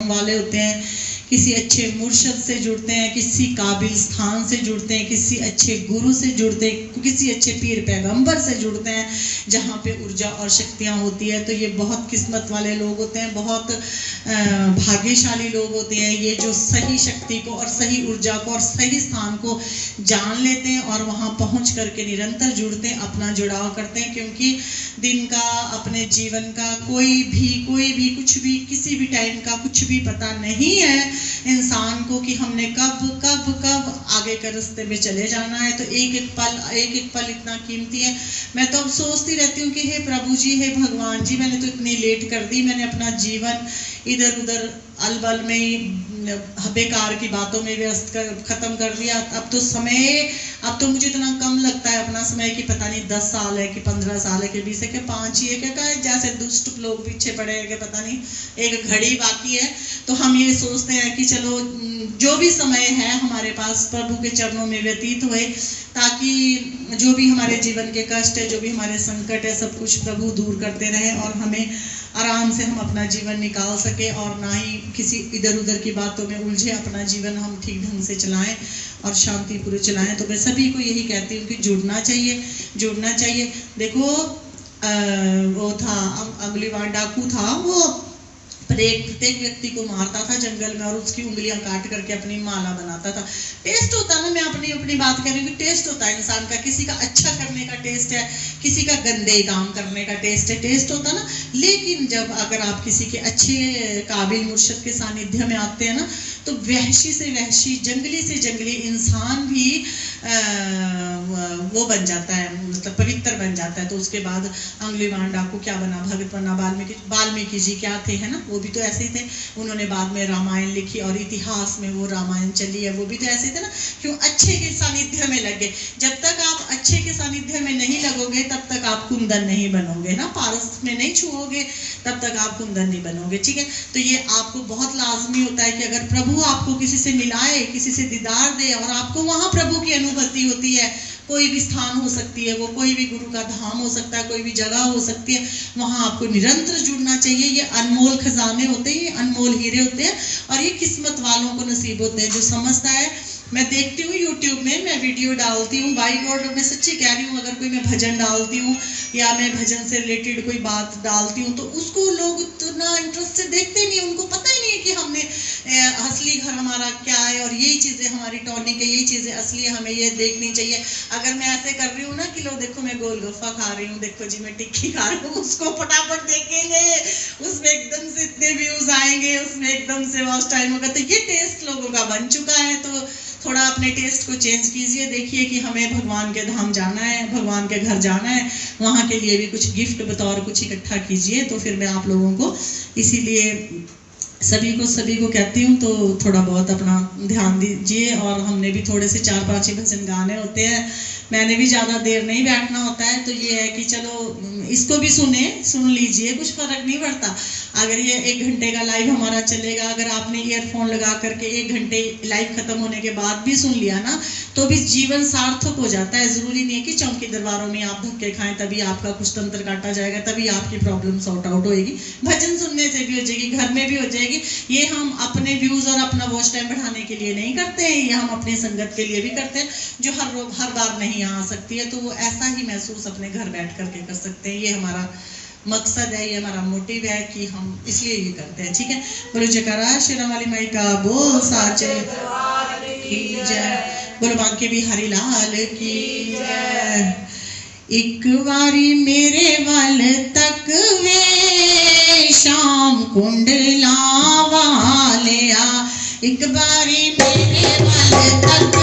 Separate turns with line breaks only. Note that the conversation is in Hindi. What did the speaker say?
वाले होते हैं, किसी अच्छे मुर्शद से जुड़ते हैं, किसी काबिल स्थान से जुड़ते हैं, किसी अच्छे गुरु से जुड़ते हैं, किसी अच्छे पीर पैगंबर से जुड़ते हैं जहाँ पे ऊर्जा और शक्तियाँ होती है। तो ये बहुत किस्मत वाले लोग होते हैं, बहुत भाग्यशाली लोग होते हैं ये, जो सही शक्ति को और सही ऊर्जा को और सही स्थान को जान लेते हैं और वहाँ पहुँच करके निरंतर जुड़ते हैं, अपना जुड़ाव करते हैं। क्योंकि दिन का, अपने जीवन का कोई भी कुछ भी किसी भी टाइम का कुछ भी पता नहीं है इंसान को कि हमने कब आगे के रास्ते में चले जाना है। तो एक एक पल इतना कीमती है। मैं तो अब सोचती रहती हूँ कि हे प्रभु जी, हे भगवान जी, मैंने तो इतनी लेट कर दी, मैंने अपना जीवन इधर उधर अलबल में ही बेकार की बातों में व्यस्त खत्म कर दिया। अब तो मुझे इतना कम लगता है अपना समय कि पता नहीं 10 साल है कि 15 साल है कि 20 है कि 5 ही है क्या, जैसे दुष्ट लोग पीछे पड़े हैं कि पता नहीं एक घड़ी बाकी है। तो हम ये सोचते हैं कि चलो जो भी समय है हमारे पास प्रभु के चरणों में व्यतीत हुए, ताकि जो भी हमारे जीवन के कष्ट है, जो भी हमारे संकट है, सब कुछ प्रभु दूर करते रहे और हमें आराम से हम अपना जीवन निकाल सके और ना ही किसी इधर उधर की बातों में उलझे, अपना जीवन हम ठीक ढंग से चलाएं और शांतिपूर्वक चलाएं। तो मैं सभी को यही कहती हूँ कि जुड़ना चाहिए। देखो वो था अंगुलीवान डाकू था, वो प्रत्येक व्यक्ति को मारता था जंगल में और उसकी उंगलियां काट करके अपनी माला बनाता था। टेस्ट होता ना, मैं अपनी बात कह रही हूँ कि टेस्ट होता है इंसान का, किसी का अच्छा करने का टेस्ट है, किसी का गंदे काम करने का टेस्ट होता ना। लेकिन जब अगर आप किसी के अच्छे काबिल मुर्शद के सानिध्य में आते हैं ना, तो वहशी से वहशी, जंगली से जंगली इंसान भी वो बन जाता है, मतलब पवित्र बन जाता है। तो उसके बाद अंगुलीवान डाकू क्या बना? भगत बना। वाल्मीकि जी क्या थे, है ना, वो भी तो ऐसे ही थे। उन्होंने बाद में रामायण लिखी और इतिहास में वो रामायण चली है, वो भी तो ऐसे थे ना। क्यों? अच्छे के सानिध्य में लगे। जब तक आप अच्छे के सानिध्य में नहीं लगोगे तब तक आप कुंदन नहीं बनोगे ना, पारस में नहीं छुओगे तब तक आप कुंदन नहीं बनोगे। ठीक है, तो ये आपको बहुत लाजमी होता है कि अगर प्रभु आपको किसी से मिलाए, किसी से दीदार दे और आपको वहां प्रभु की अनुभूति होती है, कोई भी स्थान हो सकती है, वो कोई भी गुरु का धाम हो सकता है, कोई भी जगह हो सकती है, वहां आपको निरंतर जुड़ना चाहिए। ये अनमोल खजाने होते हैं, ये अनमोल हीरे होते हैं और ये किस्मत वालों को नसीब होते हैं जो समझता है। मैं देखती हूँ यूट्यूब में, मैं वीडियो डालती हूँ, बाई गॉड मैं सच्ची कह रही हूँ, अगर कोई मैं भजन डालती हूँ या मैं भजन से रिलेटेड कोई बात डालती हूँ तो उसको लोग इतना इंटरेस्ट से देखते नहीं, उनको पता ही नहीं है कि हमने असली घर हमारा क्या है और यही चीज़ें हमारी टॉनिक है, यही चीज़ें असली है, हमें ये देखनी चाहिए। अगर मैं ऐसे कर रही हूँ ना कि लो देखो मैं गोलगप्पा खा रही हूँ, देखो जी मैं टिक्की खा रही हूँ, उसको फटाफट देखेंगे, उसमें एकदम से इतने व्यूज आएंगे, उसमें एकदम से वॉच टाइम होगा। तो ये टेस्ट लोगों का बन चुका है। तो थोड़ा अपने टेस्ट को चेंज कीजिए, देखिए कि हमें भगवान के धाम जाना है, भगवान के घर जाना है, वहाँ के लिए भी कुछ गिफ्ट बतौर कुछ इकट्ठा कीजिए। तो फिर मैं आप लोगों को इसीलिए सभी को कहती हूँ, तो थोड़ा बहुत अपना ध्यान दीजिए। और हमने भी थोड़े से 4-5 ही भजन गाने होते हैं, मैंने भी ज़्यादा देर नहीं बैठना होता है। तो ये है कि चलो इसको भी सुन लीजिए, कुछ फ़र्क नहीं पड़ता। अगर ये 1 घंटे का लाइव हमारा चलेगा, अगर आपने ईयरफोन लगा करके 1 घंटे लाइव खत्म होने के बाद भी सुन लिया ना, तो भी जीवन सार्थक हो जाता है। ज़रूरी नहीं है कि चौकी दरबारों में आप धक्के खाएं तभी आपका कुछ तंत्र काटा जाएगा, तभी आपकी प्रॉब्लम सॉर्ट आउट होएगी। भजन सुनने से भी हो जाएगी, घर में भी हो जाएगी। ये हम अपने व्यूज़ और अपना वॉच टाइम बढ़ाने के लिए नहीं करते हैं, ये हम अपनी संगत के लिए भी करते हैं जो हर बार नहीं आ सकती है। तो वो ऐसा ही महसूस अपने घर बैठ करके कर सकते हैं। ये हमारा मकसद है, ये हमारा मोटिव है कि हम इसलिए ये करते हैं। ठीक है, बोलो जयकारा शेरा वाली माई का बोल साचे की जय, बोलो बांके बिहारी लाल की जय। एक बारी मेरे वाल तक वे श्याम कुंडला वालिया, एक बारी मेरे वाल तक